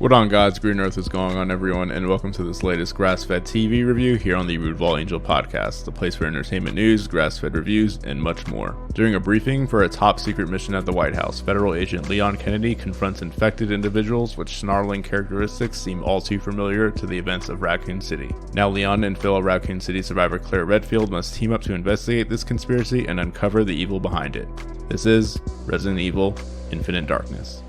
What on God's green earth is going on, everyone, and welcome to this latest grass-fed TV review here on the Rootball Angel podcast, the place for entertainment news, grass-fed reviews, and much more. During a briefing for a top-secret mission at the White House, Federal Agent Leon Kennedy confronts infected individuals with snarling characteristics seem all too familiar to the events of Raccoon City. Now Leon and fellow Raccoon City survivor Claire Redfield must team up to investigate this conspiracy and uncover the evil behind it. This is Resident Evil: Infinite Darkness.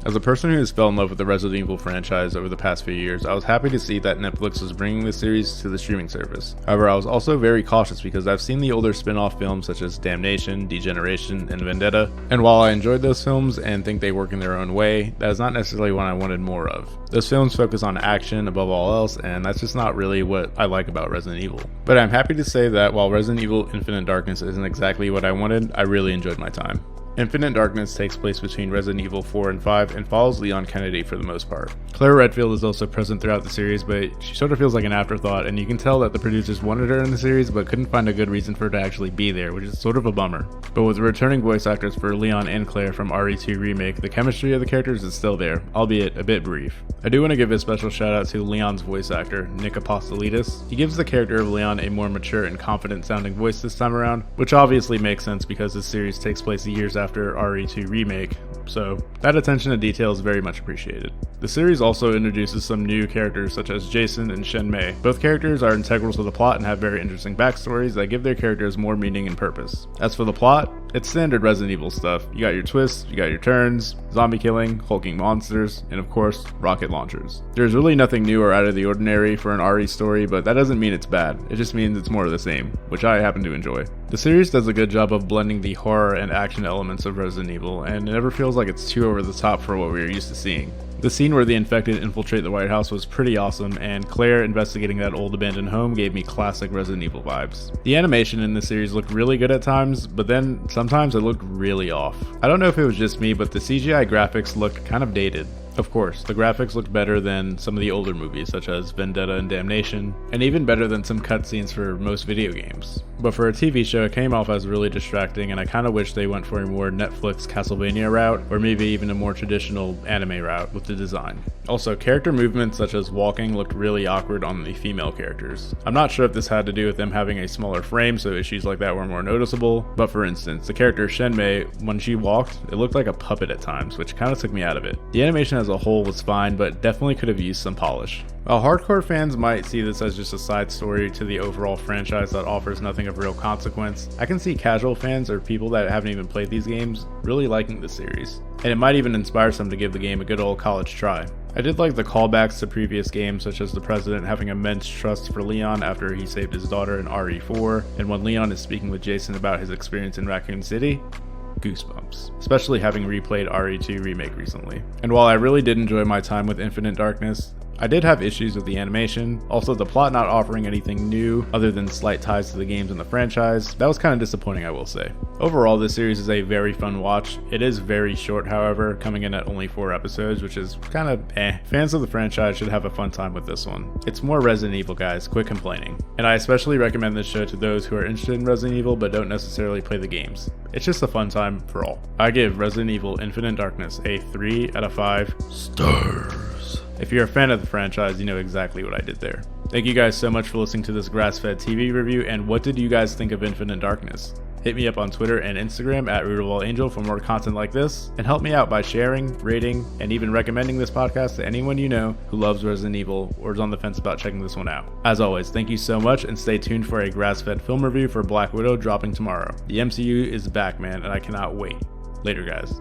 As a person who has fell in love with the Resident Evil franchise over the past few years, I was happy to see that Netflix was bringing the series to the streaming service. However, I was also very cautious because I've seen the older spin-off films such as Damnation, Degeneration, and Vendetta, and while I enjoyed those films and think they work in their own way, that is not necessarily what I wanted more of. Those films focus on action above all else, and that's just not really what I like about Resident Evil. But I'm happy to say that while Resident Evil: Infinite Darkness isn't exactly what I wanted, I really enjoyed my time. Infinite Darkness takes place between Resident Evil 4 and 5 and follows Leon Kennedy for the most part. Claire Redfield is also present throughout the series, but she sort of feels like an afterthought, and you can tell that the producers wanted her in the series but couldn't find a good reason for her to actually be there, which is sort of a bummer. But with returning voice actors for Leon and Claire from RE2 Remake, the chemistry of the characters is still there, albeit a bit brief. I do want to give a special shout out to Leon's voice actor, Nick Apostolidis. He gives the character of Leon a more mature and confident sounding voice this time around, which obviously makes sense because this series takes place years after RE2 Remake, so that attention to detail is very much appreciated. The series also introduces some new characters such as Jason and Shen Mei. Both characters are integral to the plot and have very interesting backstories that give their characters more meaning and purpose. As for the plot, it's standard Resident Evil stuff. You got your twists, you got your turns, zombie killing, hulking monsters, and of course, rocket launchers. There's really nothing new or out of the ordinary for an RE story, but that doesn't mean it's bad. It just means it's more of the same, which I happen to enjoy. The series does a good job of blending the horror and action elements of Resident Evil, and it never feels like it's too over the top for what we are used to seeing. The scene where the infected infiltrate the White House was pretty awesome, and Claire investigating that old abandoned home gave me classic Resident Evil vibes. The animation in the series looked really good at times, but then sometimes it looked really off. I don't know if it was just me, but the CGI graphics looked kind of dated. Of course, the graphics looked better than some of the older movies such as Vendetta and Damnation, and even better than some cutscenes for most video games. But for a TV show, it came off as really distracting, and I kinda wish they went for a more Netflix Castlevania route, or maybe even a more traditional anime route with the design. Also, character movements such as walking looked really awkward on the female characters. I'm not sure if this had to do with them having a smaller frame, so issues like that were more noticeable, but for instance, the character Shen Mei, when she walked, it looked like a puppet at times, which kinda took me out of it. The animation as a whole was fine, but definitely could have used some polish. While hardcore fans might see this as just a side story to the overall franchise that offers nothing of real consequence, I can see casual fans or people that haven't even played these games really liking the series, and it might even inspire some to give the game a good old college try. I did like the callbacks to previous games, such as the President having immense trust for Leon after he saved his daughter in RE4, and when Leon is speaking with Jason about his experience in Raccoon City. Goosebumps, especially having replayed RE2 Remake recently. And while I really did enjoy my time with Infinite Darkness, I did have issues with the animation, also the plot not offering anything new other than slight ties to the games in the franchise. That was kind of disappointing, I will say. Overall, this series is a very fun watch. It is very short, however, coming in at only 4 episodes, which is kind of Fans of the franchise should have a fun time with this one. It's more Resident Evil, guys, quit complaining. And I especially recommend this show to those who are interested in Resident Evil but don't necessarily play the games. It's just a fun time for all. I give Resident Evil: Infinite Darkness a 3 out of 5 stars. If you're a fan of the franchise, you know exactly what I did there. Thank you guys so much for listening to this grass-fed TV review, and what did you guys think of Infinite Darkness? Hit me up on Twitter and Instagram at Rootball Angel for more content like this, and help me out by sharing, rating, and even recommending this podcast to anyone you know who loves Resident Evil or is on the fence about checking this one out. As always, thank you so much, and stay tuned for a grass-fed film review for Black Widow dropping tomorrow. The MCU is back, man, and I cannot wait. Later, guys.